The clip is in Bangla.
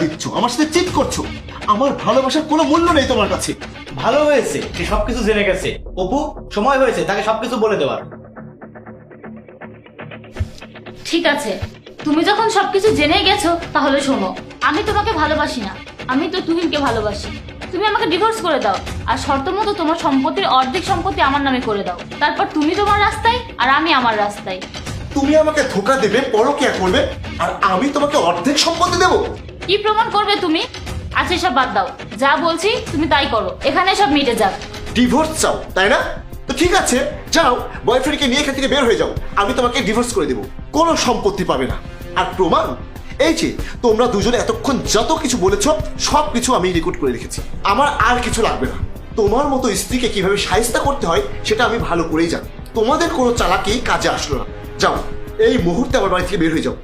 দিচ্ছ, আমার সাথে চিট করছো। আমার ভালোবাসার কোনো মূল্য নেই তোমার কাছে। ভালো হয়েছে সে সবকিছু জেনে গেছে। অপু, সময় হয়েছে তাকে সবকিছু বলে দেওয়ার। ঠিক আছে, তুমি যখন সবকিছু জেনে গেছো তাহলে শোনো, আমি তোমাকে ভালোবাসি না, আমি তো তুহিনকে ভালোবাসি। তুমি আমাকে ডিভোর্স করে দাও, আর শর্ত মতো তোমার সম্পত্তির অর্ধেক সম্পত্তি আমার নামে করে দাও। তারপর তুমি তোমার রাস্তায় আর আমি আমার রাস্তায়। তুমি আমাকে ধোকা দেবে, পরকিয়া করবে, আর আমি তোমাকে অর্ধেক সম্পত্তি দেবো? কি প্রমাণ করবে তুমি? আচ্ছা সব বাদ দাও, যা বলছি তুমি তাই করো, এখানে সব মিটে যাক। ডিভোর্স চাও তাই না? তো ঠিক আছে, যাও বয়ফ্রেন্ডকে নিয়ে এখান থেকে বের হয়ে যাও। আমি তোমাকে ডিভোর্স করে দেবো, কোনো সম্পত্তি পাবে না। আর প্রমাণ এই যে তোমরা দুজনে এতক্ষণ যত কিছু বলেছ সব কিছু আমি রেকর্ড করে রেখেছি। আমার আর কিছু লাগবে না। তোমার মতো স্ত্রীকে কিভাবে শায়েস্তা করতে হয় সেটা আমি ভালো করেই জানি। তোমাদের কোনো চালাকি কাজে আসলো না। যাও, এই মুহূর্তে আমার বাড়ি থেকে বের হয়ে যাও।